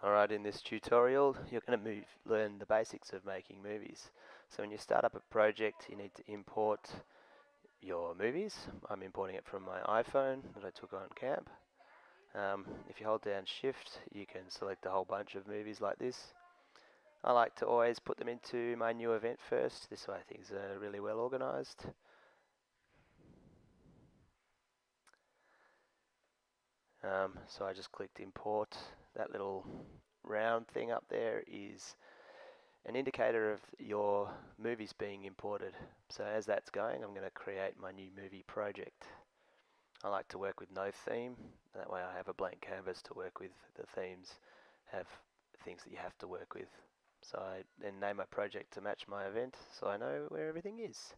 Alright, in this tutorial you're going to learn the basics of making movies. So when you start up a project you need to import your movies. I'm importing it from my iPhone that I took on camp. If you hold down shift you can select a whole bunch of movies like this. I like to always put them into my new event first, this way things are really well organized. So I just clicked import. That little round thing up there is an indicator of your movies being imported. So as that's going, I'm going to create my new movie project. I like to work with no theme, that way I have a blank canvas to work with. The themes have things that you have to work with. So I then name my project to match my event so I know where everything is,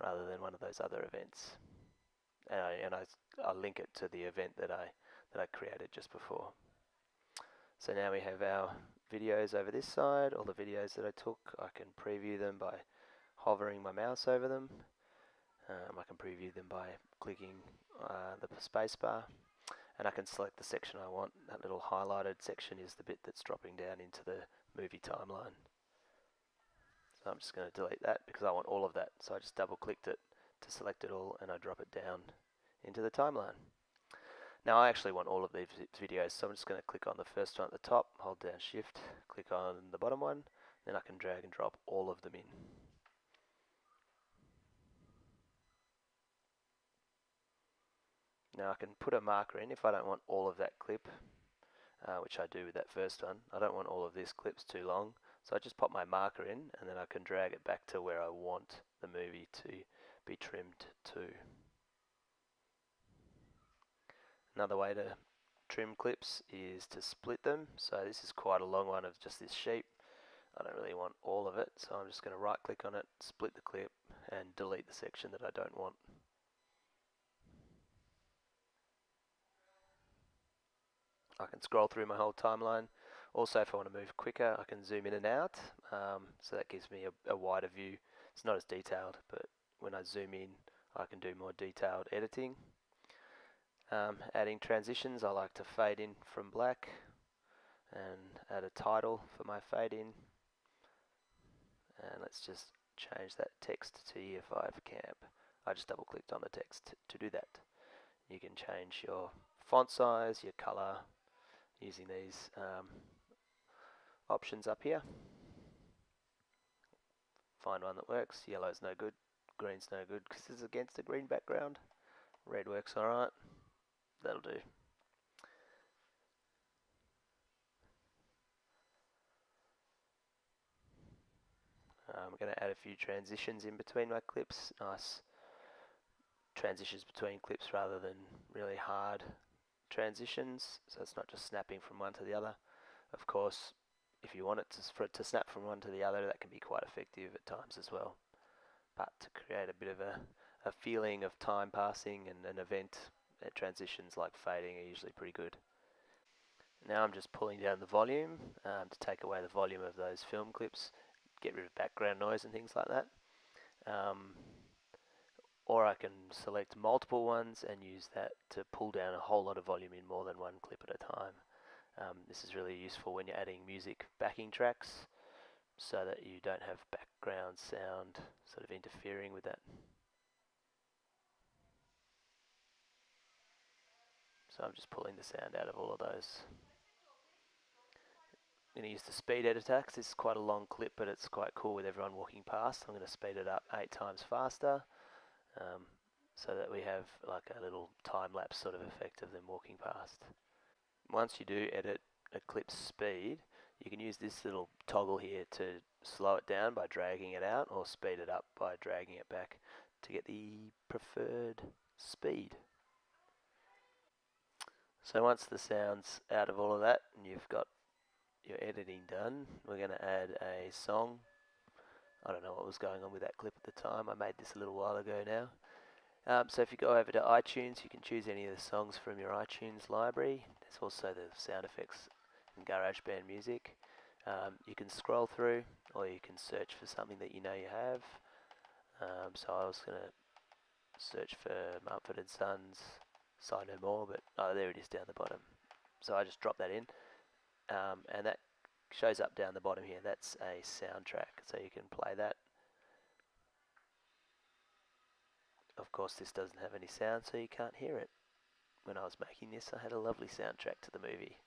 rather than one of those other events. And I'll link it to the event that I created just before. So now we have our videos over this side. All the videos that I took, I can preview them by hovering my mouse over them. I can preview them by clicking the spacebar, and I can select the section I want. That little highlighted section is the bit that's dropping down into the movie timeline. So I'm just going to delete that because I want all of that. So I just double clicked it to select it all and I drop it down into the timeline. Now I actually want all of these videos, so I'm just going to click on the first one at the top, hold down shift, click on the bottom one, then I can drag and drop all of them in. Now I can put a marker in if I don't want all of that clip, which I do with that first one. I don't want all of this clips too long, so I just pop my marker in and then I can drag it back to where I want the movie to be trimmed to. Another way to trim clips is to split them. So this is quite a long one of just this sheep. I don't really want all of it, so I'm just going to right click on it, split the clip and delete the section that I don't want. I can scroll through my whole timeline. Also, if I want to move quicker, I can zoom in and out, so that gives me a wider view. It's not as detailed, but when I zoom in I can do more detailed editing. Adding transitions, I like to fade in from black and add a title for my fade in. And let's just change that text to Year 5 Camp. I just double clicked on the text to do that. You can change your font size, your color, using these options up here. Find one that works. Yellow's no good, green's no good because it's against a green background. Red works alright, that'll do. I'm going to add a few transitions in between my clips. Nice transitions between clips rather than really hard transitions, so it's not just snapping from one to the other. Of course, if you want it for it to snap from one to the other, that can be quite effective at times as well. But to create a bit of a feeling of time passing and an event, transitions like fading are usually pretty good. Now I'm just pulling down the volume to take away the volume of those film clips, get rid of background noise and things like that. Or I can select multiple ones and use that to pull down a whole lot of volume in more than one clip at a time. This is really useful when you're adding music backing tracks, so that you don't have background sound sort of interfering with that. So I'm just pulling the sound out of all of those. I'm going to use the speed editor because this is quite a long clip, but it's quite cool with everyone walking past. I'm going to speed it up 8 times faster, so that we have like a little time-lapse sort of effect of them walking past. Once you do edit a clip's speed, you can use this little toggle here to slow it down by dragging it out, or speed it up by dragging it back to get the preferred speed. So once the sound's out of all of that and you've got your editing done, we're going to add a song. I don't know what was going on with that clip at the time. I made this a little while ago now. So if you go over to iTunes, you can choose any of the songs from your iTunes library. There's also the sound effects and GarageBand music. You can scroll through, or you can search for something that you know you have. So I was going to search for Mumford & Sons, Sigh No More, but oh, there it is down the bottom. So I just drop that in. and that shows up down the bottom here. That's a soundtrack, so you can play that. Of course, this doesn't have any sound, so you can't hear it. When I was making this, I had a lovely soundtrack to the movie.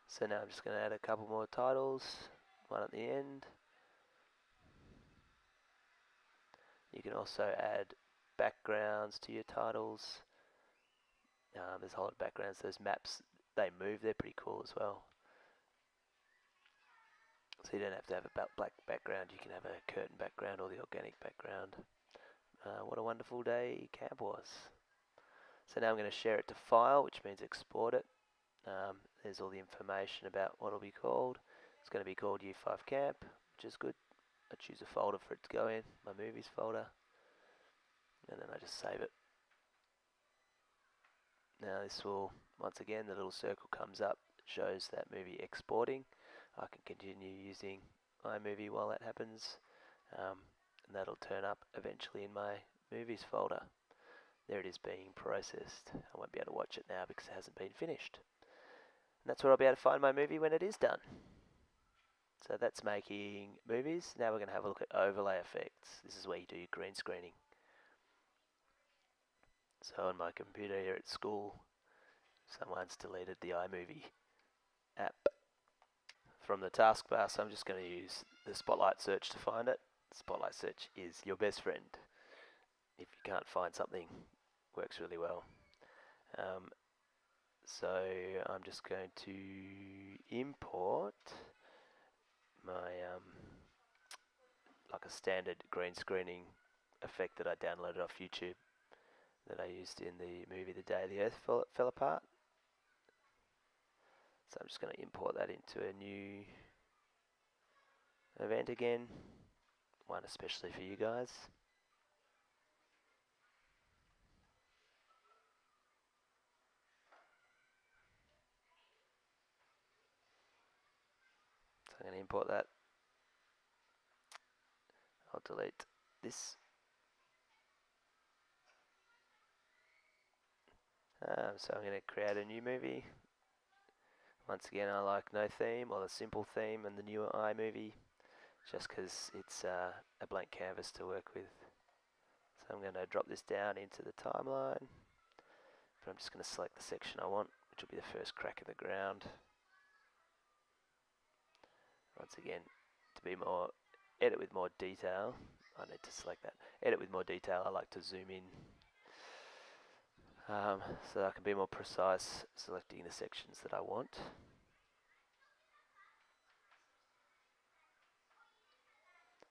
So now I'm just going to add a couple more titles, one at the end. You can also add backgrounds to your titles. There's a whole lot of backgrounds. Those maps, they move, they're pretty cool as well. So you don't have to have a black background, you can have a curtain background or the organic background. What a wonderful day camp was. So now I'm going to share it to file, which means export it. There's all the information about what it'll be called. It's going to be called U5 Camp, which is good. I choose a folder for it to go in, my movies folder, and then I just save it. Now this will, once again, the little circle comes up, shows that movie exporting. I can continue using iMovie while that happens, and that'll turn up eventually in my movies folder. There it is being processed. I won't be able to watch it now because it hasn't been finished. And that's where I'll be able to find my movie when it is done. So that's making movies. Now we're going to have a look at overlay effects. This is where you do your green screening. So on my computer here at school, someone's deleted the iMovie app from the taskbar, so I'm just going to use the Spotlight search to find it. Spotlight search is your best friend. If you can't find something, works really well. So I'm just going to import my like a standard green screening effect that I downloaded off YouTube that I used in the movie The Day the Earth Fell Apart. So I'm just going to import that into a new event again, one especially for you guys. So I'm going to import that. I'll delete this. So I'm going to create a new movie. Once again, I like no theme or the simple theme and the newer iMovie, just because it's a blank canvas to work with. So I'm going to drop this down into the timeline, but I'm just going to select the section I want, which will be the first crack in the ground. Once again, to be more, edit with more detail, I need to select that. Edit with more detail, I like to zoom in, so I can be more precise selecting the sections that I want.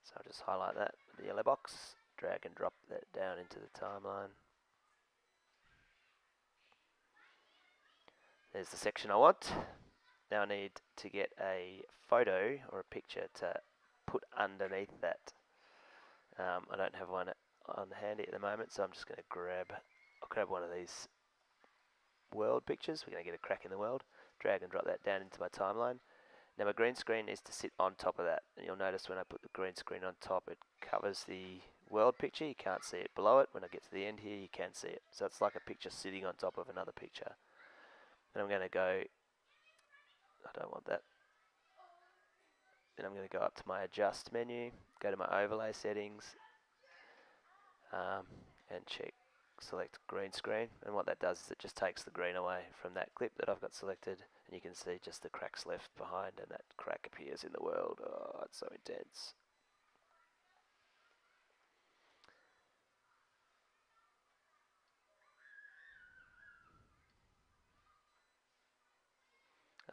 So I'll just highlight that with the yellow box, drag and drop that down into the timeline. There's the section I want. Now I need to get a photo or a picture to put underneath that. I don't have one on handy at the moment, so I'm just going to I'll grab one of these world pictures. We're going to get a crack in the world. Drag and drop that down into my timeline. Now my green screen needs to sit on top of that. And you'll notice when I put the green screen on top, it covers the world picture. You can't see it below it. When I get to the end here, you can see it. So it's like a picture sitting on top of another picture. And I'm going to go, I don't want that. Then I'm going to go up to my adjust menu, go to my overlay settings, and select green screen. And what that does is it just takes the green away from that clip that I've got selected, and you can see just the cracks left behind, and that crack appears in the world. Oh, it's so intense.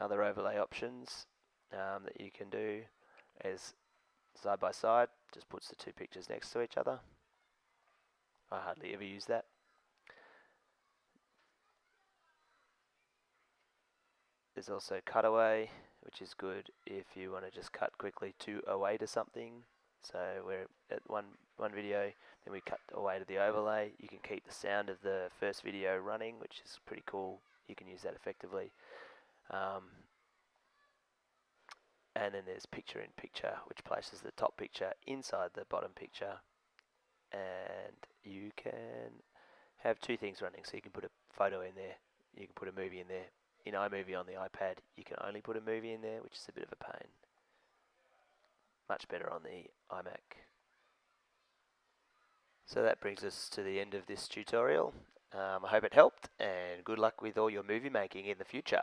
Other overlay options that you can do is side by side, just puts the two pictures next to each other. I hardly ever use that. There's also cutaway, which is good if you want to just cut quickly away to something. So we're at one video, then we cut away to the overlay. You can keep the sound of the first video running, which is pretty cool. You can use that effectively. and then there's picture in picture, which places the top picture inside the bottom picture, and you can have two things running. So you can put a photo in there, you can put a movie in there. In iMovie on the iPad, you can only put a movie in there, which is a bit of a pain. Much better on the iMac. So that brings us to the end of this tutorial. I hope it helped, and good luck with all your movie making in the future.